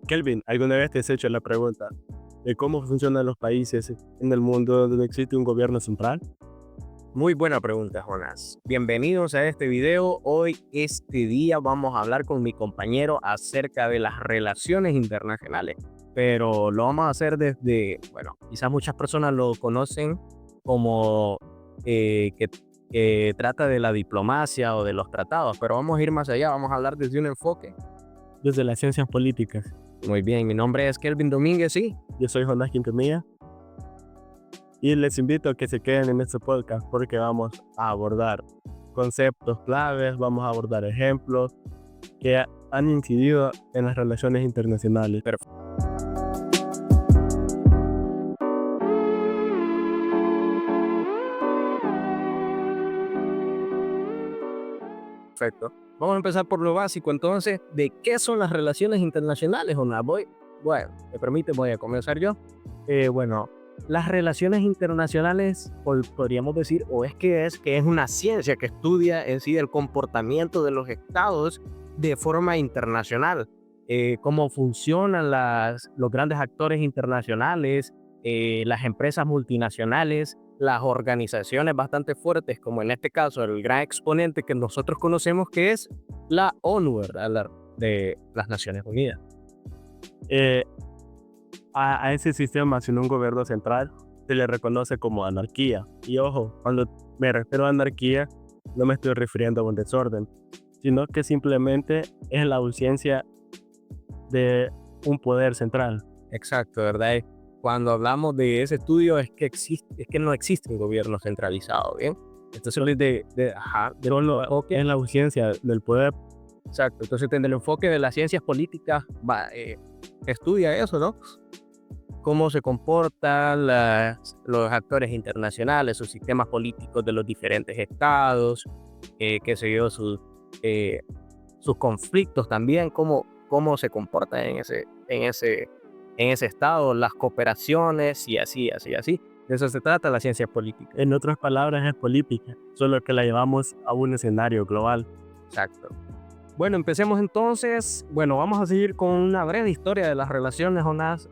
Kelvin, ¿alguna vez te has hecho la pregunta de cómo funcionan los países en el mundo donde existe un gobierno central? Muy buena pregunta, Jonás. Bienvenidos a este video. Hoy, este día, vamos a hablar con mi compañero acerca de las relaciones internacionales. Pero lo vamos a hacer desde, bueno, quizás muchas personas lo conocen como que trata de la diplomacia o de los tratados, pero vamos a ir más allá, vamos a hablar desde un enfoque. Desde las ciencias políticas. Muy bien, mi nombre es Kelvin Domínguez, sí. Yo soy Jonás Quintanilla y les invito a que se queden en este podcast porque vamos a abordar conceptos claves, vamos a abordar ejemplos que han incidido en las relaciones internacionales. Perfecto. Vamos a empezar por lo básico, entonces, ¿de qué son las relaciones internacionales, Jonás? Bueno, me permite, voy a comenzar yo. Bueno, las relaciones internacionales, podríamos decir, o es que es una ciencia que estudia en sí el comportamiento de los estados de forma internacional. Cómo funcionan los grandes actores internacionales, las empresas multinacionales, las organizaciones bastante fuertes, como en este caso el gran exponente que nosotros conocemos, que es la ONU, ¿verdad? De las Naciones Unidas. Eh, a ese sistema sin un gobierno central se le reconoce como anarquía. Y ojo, cuando me refiero a anarquía, no me estoy refiriendo a un desorden, sino que simplemente es la ausencia de un poder central. Exacto, ¿verdad? Cuando hablamos de ese estudio es que no existe un gobierno centralizado, ¿bien? Entonces, Solo es la ausencia del poder. exacto. Entonces, desde el enfoque de las ciencias políticas, estudia eso, ¿no? Cómo se comportan los actores internacionales, sus sistemas políticos de los diferentes estados, qué sé yo, sus conflictos también, cómo se comportan en ese estado, las cooperaciones y así. De eso se trata la ciencia política. En otras palabras, es política, solo que la llevamos a un escenario global. Exacto. Bueno, empecemos entonces. Bueno, vamos a seguir con una breve historia de las relaciones, Jonás.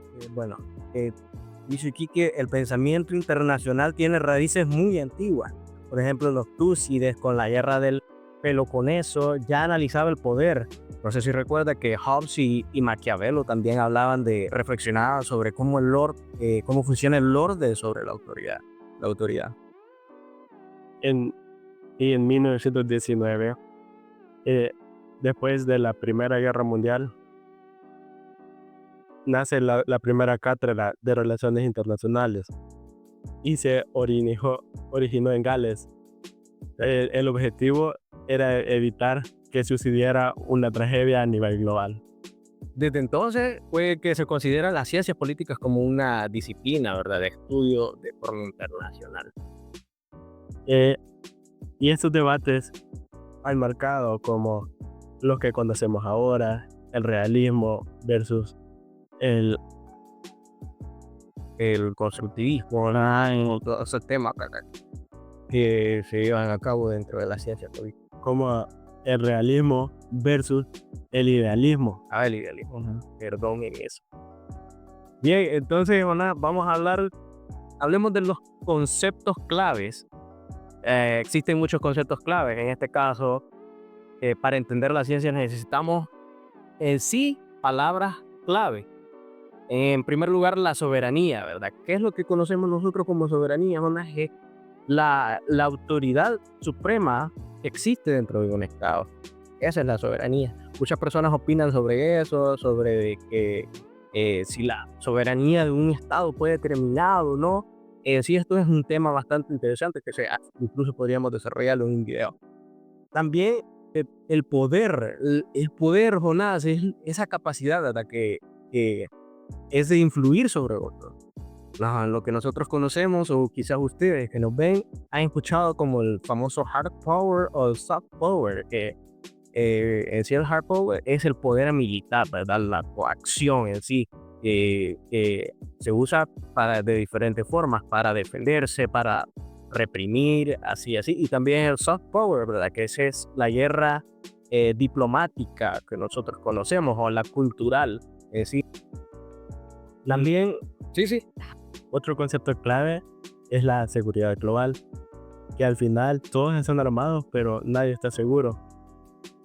Dice aquí que el pensamiento internacional tiene raíces muy antiguas. Por ejemplo, los Túcides con la guerra del Peloponeso ya analizaba el poder. No sé si recuerda que Hobbes y Maquiavelo también reflexionaban sobre cómo funciona el orden sobre la autoridad. Y en 1919, después de la Primera Guerra Mundial, nace la primera cátedra de Relaciones Internacionales y se originó en Gales. El objetivo era evitar que sucediera una tragedia a nivel global. Desde entonces fue que se considera las ciencias políticas como una disciplina, ¿verdad?, de estudio de forma internacional. Eh, y estos debates han marcado como los que conocemos ahora, el realismo versus el constructivismo, todos esos temas, ¿verdad?, que se llevan a cabo dentro de la ciencia política. como el realismo versus el idealismo. El idealismo, perdón en eso. Bien, entonces, vamos a hablemos de los conceptos claves. Existen muchos conceptos claves. En este caso, para entender la ciencia necesitamos en sí palabras clave. En primer lugar, la soberanía, ¿verdad? ¿Qué es lo que conocemos nosotros como soberanía, Jonás? Es la autoridad suprema que existe dentro de un estado. Esa es la soberanía. Muchas personas opinan sobre eso, sobre que si la soberanía de un estado puede terminar o no. Sí, esto es un tema bastante interesante que incluso podríamos desarrollarlo en un video. También el poder, Jonás, es esa capacidad, ¿verdad?, que es de influir sobre otros. Lo que nosotros conocemos, o quizás ustedes que nos ven, han escuchado como el famoso hard power o el soft power, que en sí el hard power es el poder militar, ¿verdad?, la coacción en sí, que se usa de diferentes formas, para defenderse, para reprimir, así, y también el soft power, ¿verdad?, que esa es la guerra diplomática que nosotros conocemos, o la cultural, Sí. También, sí. Otro concepto clave es la seguridad global, que al final todos están armados, pero nadie está seguro.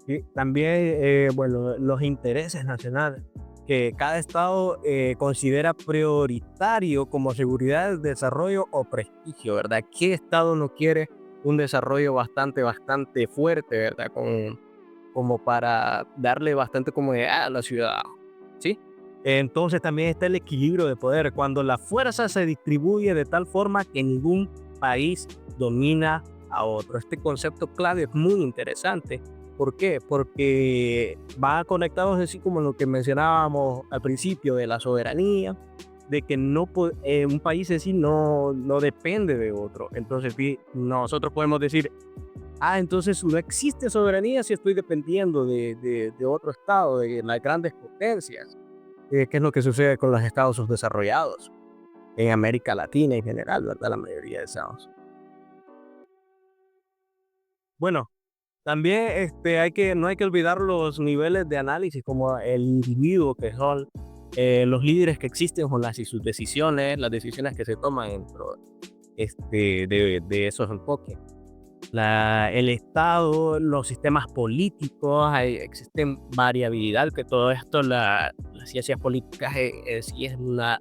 Sí, también, bueno, los intereses nacionales, que cada estado considera prioritario como seguridad, desarrollo o prestigio, ¿verdad? ¿Qué estado no quiere un desarrollo bastante fuerte, ¿verdad? Como para darle bastante comodidad a la ciudad, ¿sí? Entonces también está el equilibrio de poder, cuando la fuerza se distribuye de tal forma que ningún país domina a otro. Este concepto clave es muy interesante. ¿Por qué? Porque va conectados así como lo que mencionábamos al principio de la soberanía, de que un país en sí no depende de otro. Entonces nosotros podemos decir, entonces no existe soberanía si estoy dependiendo de otro estado, de las grandes potencias. ¿Qué es lo que sucede con los estados subdesarrollados en América Latina en general, ¿verdad? La mayoría de estados. Bueno, también no hay que olvidar los niveles de análisis como el individuo, que son los líderes que existen con sus decisiones, las decisiones que se toman dentro de esos enfoques. El Estado, los sistemas políticos, existen variabilidad, que todo esto, las ciencias políticas sí es una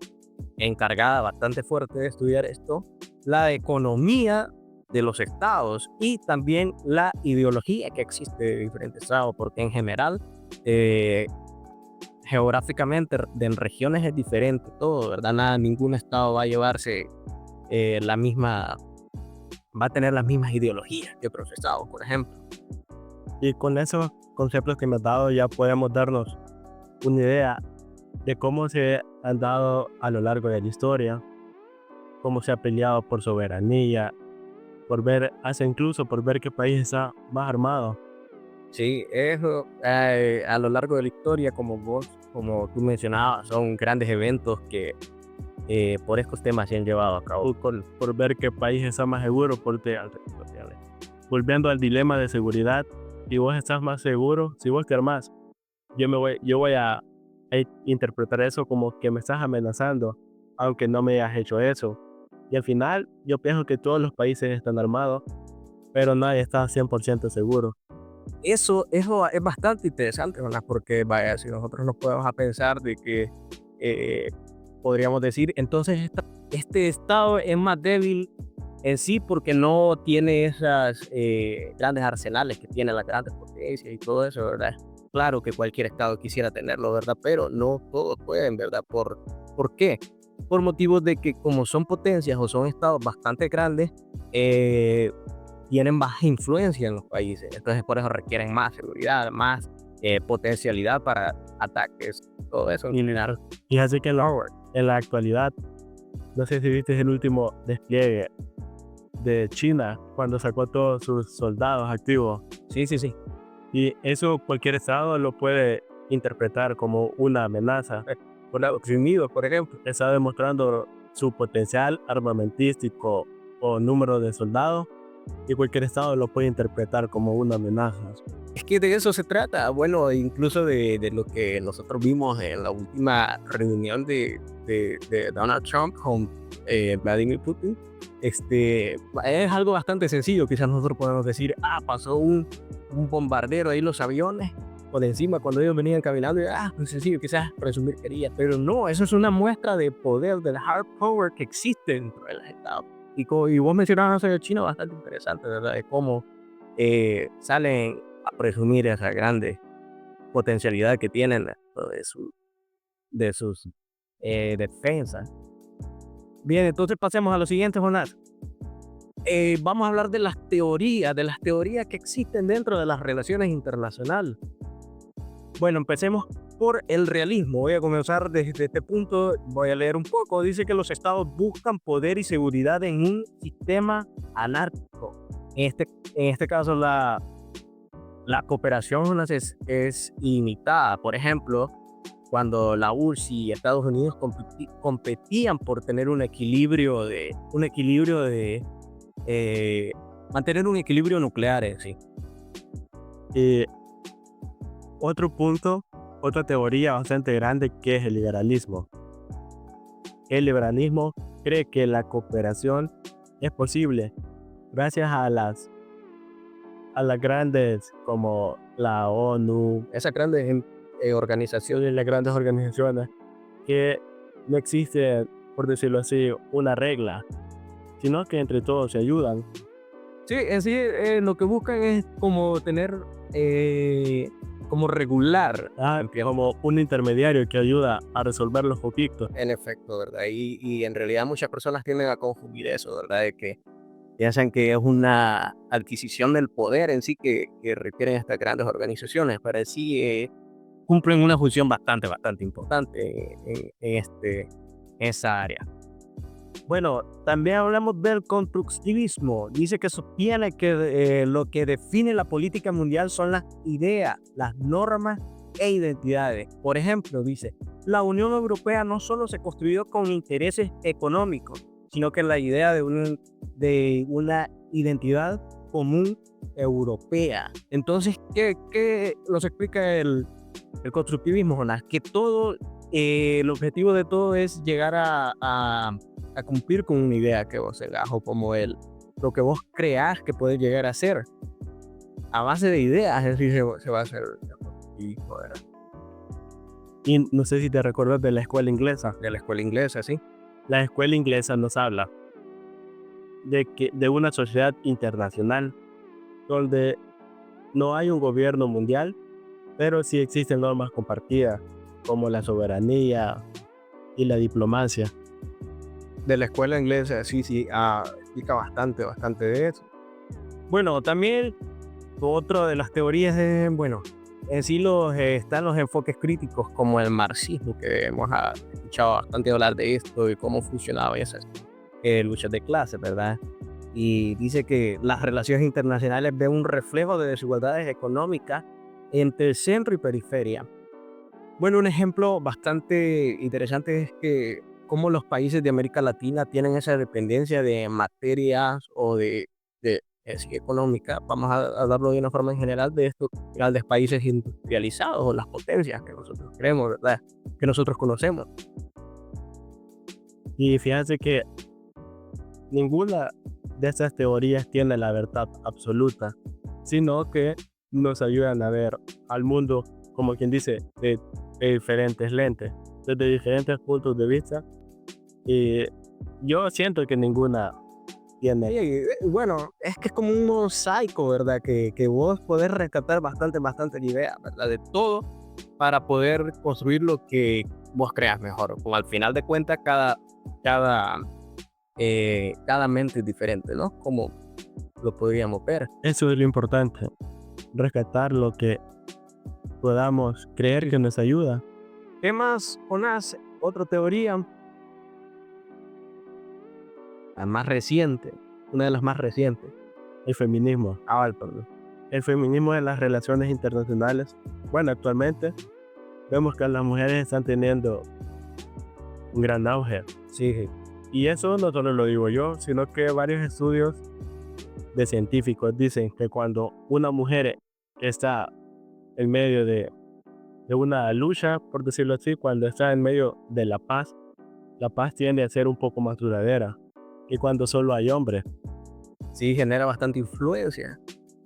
encargada bastante fuerte de estudiar esto, la economía de los estados y también la ideología que existe de diferentes estados, porque en general, geográficamente, en regiones es diferente todo, ¿verdad? Ningún estado va a llevarse va a tener las mismas ideologías que otros estados, por ejemplo. Y con esos conceptos que me has dado ya podemos darnos una idea de cómo se han dado a lo largo de la historia, cómo se ha peleado por soberanía, incluso por ver qué país está más armado. Sí, eso a lo largo de la historia, como tú mencionabas, son grandes eventos que por estos temas se han llevado a cabo. Por ver qué país está más seguro, volviendo al dilema de seguridad, si vos estás más seguro, si vos te armás, yo voy a interpretar eso como que me estás amenazando, aunque no me hayas hecho eso. Y al final, yo pienso que todos los países están armados, pero nadie está 100% seguro. Eso es bastante interesante, ¿verdad? Porque, vaya, si nosotros nos podemos a pensar de que podríamos decir, entonces este estado es más débil en sí porque no tiene esas grandes arsenales que tienen las grandes potencias y todo eso, ¿verdad? Claro que cualquier estado quisiera tenerlo, ¿verdad? Pero no todos pueden, ¿verdad? ¿Por qué? Por motivos de que como son potencias o son estados bastante grandes, tienen baja influencia en los países. Entonces por eso requieren más seguridad, más potencialidad para ataques, todo eso. Y así que en la actualidad, no sé si viste el último despliegue de China cuando sacó todos sus soldados activos. Sí. Y eso cualquier estado lo puede interpretar como una amenaza. Por Estados Unidos, por ejemplo. Está demostrando su potencial armamentístico o número de soldados, y cualquier estado lo puede interpretar como una amenaza. Es que de eso se trata. Bueno, incluso de lo que nosotros vimos en la última reunión de Donald Trump con Vladimir Putin. Es algo bastante sencillo. Quizás nosotros podemos decir, pasó un bombardero ahí, los aviones por encima cuando ellos venían caminando, y pues sencillo, quizás presumir quería, pero no, eso es una muestra de poder, del hard power que existe dentro de los estados. Y vos mencionabas a China, bastante interesante, ¿verdad? De cómo salen a presumir esa grande potencialidad que tienen de sus defensas. Bien, entonces pasemos a lo siguiente, Jonás. Vamos a hablar de las teorías que existen dentro de las relaciones internacionales. Bueno, empecemos por el realismo. Voy a comenzar desde este punto, voy a leer un poco. Dice que los estados buscan poder y seguridad en un sistema anárquico. En este caso, la cooperación es ilimitada. Por ejemplo, cuando la URSS y Estados Unidos competían por tener mantener un equilibrio nuclear, sí. Otro punto otra teoría bastante grande que es el liberalismo. El liberalismo cree que la cooperación es posible gracias a las grandes como la ONU, esas grandes organizaciones, las grandes organizaciones, que no existe, por decirlo así, una regla, sino que entre todos se ayudan. Sí, en sí, lo que buscan es como tener, como regular. Como un intermediario que ayuda a resolver los conflictos. En efecto, ¿verdad? Y en realidad muchas personas tienden a confundir eso, ¿verdad? De que piensan que es una adquisición del poder en sí que requieren estas grandes organizaciones, pero en sí cumplen una función bastante importante en esa área. Bueno, también hablamos del constructivismo. Dice que sostiene que lo que define la política mundial son las ideas, las normas e identidades. Por ejemplo, dice, la Unión Europea no solo se construyó con intereses económicos, sino que la idea de una identidad común europea. Entonces, ¿qué nos explica el constructivismo, Jonás? Que todo, el objetivo de todo es llegar a cumplir con una idea que vos tengas o como lo que vos creás que puede llegar a ser. A base de ideas, es decir, se va a hacer el constructivismo, ¿verdad? Y no sé si te recuerdas de la escuela inglesa. De la escuela inglesa, ¿sí? La escuela inglesa nos habla de una sociedad internacional donde no hay un gobierno mundial, pero sí existen normas compartidas como la soberanía y la diplomacia. De la escuela inglesa, sí, explica bastante de eso. Bueno, también otra de las teorías es, bueno, en sí están los enfoques críticos como el marxismo, que hemos escuchado bastante hablar de esto y cómo funcionaba esas luchas de clases, ¿verdad? Y dice que las relaciones internacionales ven un reflejo de desigualdades económicas entre el centro y periferia. Bueno, un ejemplo bastante interesante es que cómo los países de América Latina tienen esa dependencia de materias o de económica, vamos a hablarlo de una forma en general, de estos grandes países industrializados o las potencias que nosotros creemos, ¿verdad? Que nosotros conocemos. Y fíjense que ninguna de estas teorías tiene la verdad absoluta, sino que nos ayudan a ver al mundo, como quien dice, de diferentes lentes, desde diferentes puntos de vista. Y yo siento que ninguna tiene. Bueno, es que es como un mosaico, ¿verdad? Que vos podés rescatar bastante idea, ¿verdad? De todo para poder construir lo que vos creas mejor. Como al final de cuentas, cada mente es diferente, ¿no? Como lo podríamos ver. Eso es lo importante, rescatar lo que podamos creer que nos ayuda. ¿Qué más, Jonás? Otra teoría, la más reciente, una de las más recientes, el feminismo. Perdón. El feminismo de las relaciones internacionales. Bueno, actualmente vemos que las mujeres están teniendo un gran auge. Sí. Y eso no solo lo digo yo, sino que varios estudios de científicos dicen que cuando una mujer está en medio de una lucha, por decirlo así, cuando está en medio de la paz tiende a ser un poco más duradera que cuando solo hay hombres. Sí, genera bastante influencia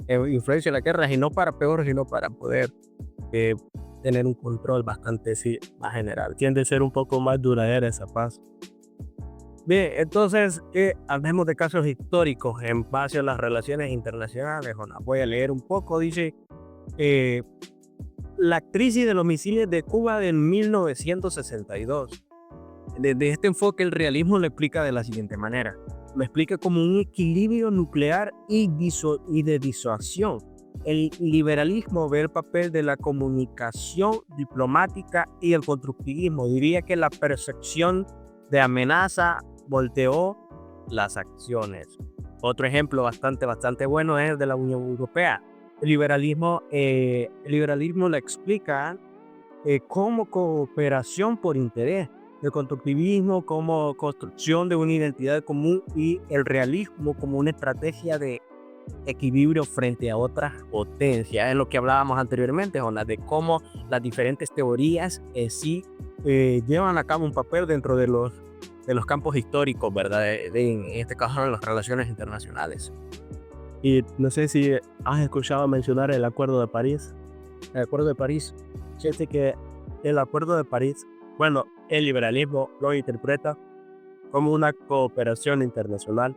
en la guerra, y no para peor, sino para poder tener un control bastante más general. Tiende a ser un poco más duradera esa paz. Bien, entonces, hablemos de casos históricos en base a las relaciones internacionales. Voy a leer un poco. Dice, la crisis de los misiles de Cuba de 1962. Desde este enfoque, el realismo lo explica de la siguiente manera. Lo explica como un equilibrio nuclear y de disuasión. El liberalismo ve el papel de la comunicación diplomática y el constructivismo. Diría que la percepción de amenaza volteó las acciones. Otro ejemplo bastante bueno es el de la Unión Europea. El liberalismo lo explica como cooperación por interés, el constructivismo como construcción de una identidad común y el realismo como una estrategia de equilibrio frente a otras potencias. Es lo que hablábamos anteriormente, Jonas, de cómo las diferentes teorías sí llevan a cabo un papel dentro de los campos históricos, ¿verdad? En este caso, en las relaciones internacionales. Y no sé si has escuchado mencionar el Acuerdo de París. El Acuerdo de París. Fíjate que el Acuerdo de París, bueno, el liberalismo lo interpreta como una cooperación internacional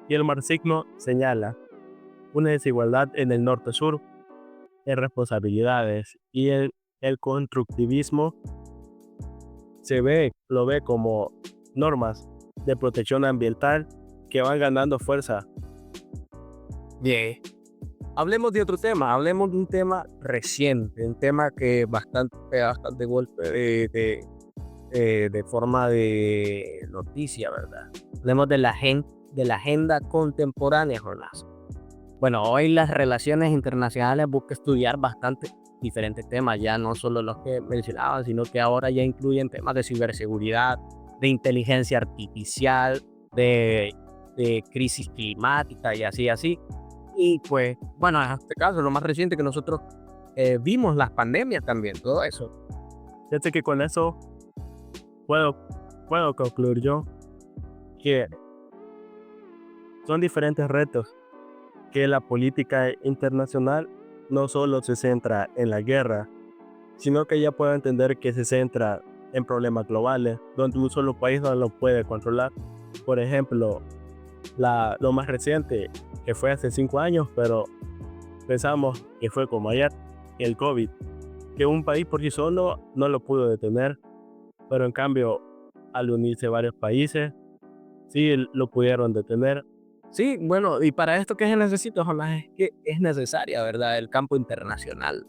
y el marxismo señala una desigualdad en el norte-sur, en responsabilidades, y el constructivismo lo ve como normas de protección ambiental que van ganando fuerza. Bien. Hablemos de otro tema, hablemos de un tema reciente, un tema que pega bastante golpe de forma de noticia, ¿verdad? Hablemos de la agenda contemporánea, Jonás. Bueno, hoy las relaciones internacionales buscan estudiar bastante diferentes temas, ya no solo los que mencionaban, sino que ahora ya incluyen temas de ciberseguridad, de inteligencia artificial, de crisis climática y así. Y pues, bueno, en este caso, lo más reciente que nosotros vimos, las pandemias también, todo eso. Fíjate que con eso puedo concluir yo que son diferentes retos, que la política internacional no solo se centra en la guerra, sino que ya puedo entender que se centra en problemas globales, donde un solo país no lo puede controlar. Por ejemplo, lo más reciente, que fue hace 5 años, pero pensamos que fue como ayer, el COVID, que un país por sí solo no lo pudo detener, pero en cambio, al unirse varios países, sí lo pudieron detener. Sí, bueno, y para esto, ¿qué se necesita, Jonás? Es que es necesaria, ¿verdad? El campo internacional.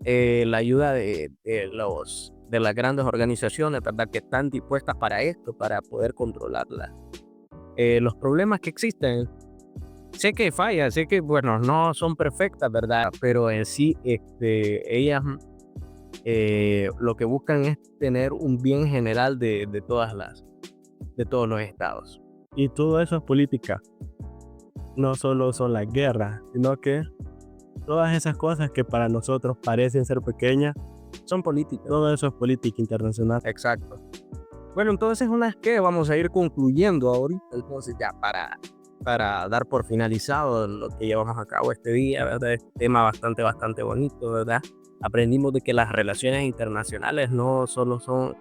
La ayuda de las grandes organizaciones, ¿verdad? Que están dispuestas para esto, para poder controlarla. Los problemas que existen, sé que fallan, sé que, bueno, no son perfectas, ¿verdad? Pero en sí, ellas lo que buscan es tener un bien general de todos los estados. Y todo eso es política. No solo son las guerras, sino que todas esas cosas que para nosotros parecen ser pequeñas, Son políticas. todo eso es política internacional. Exacto. Bueno, entonces que vamos a ir concluyendo ahorita, entonces ya para dar por finalizado lo que llevamos a cabo este día, ¿verdad? Este tema bastante bonito, ¿verdad? Aprendimos de que las relaciones internacionales no solo son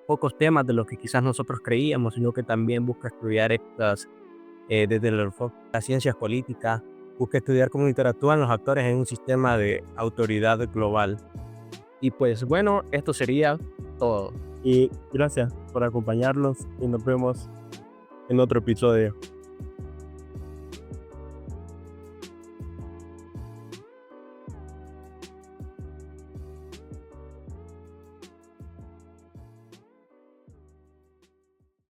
pocos temas de los que quizás nosotros creíamos, sino que también busca estudiar estas, desde las ciencias políticas, busca estudiar cómo interactúan los actores en un sistema de autoridad global. Y pues bueno, esto sería todo. Y gracias por acompañarnos y nos vemos en otro episodio.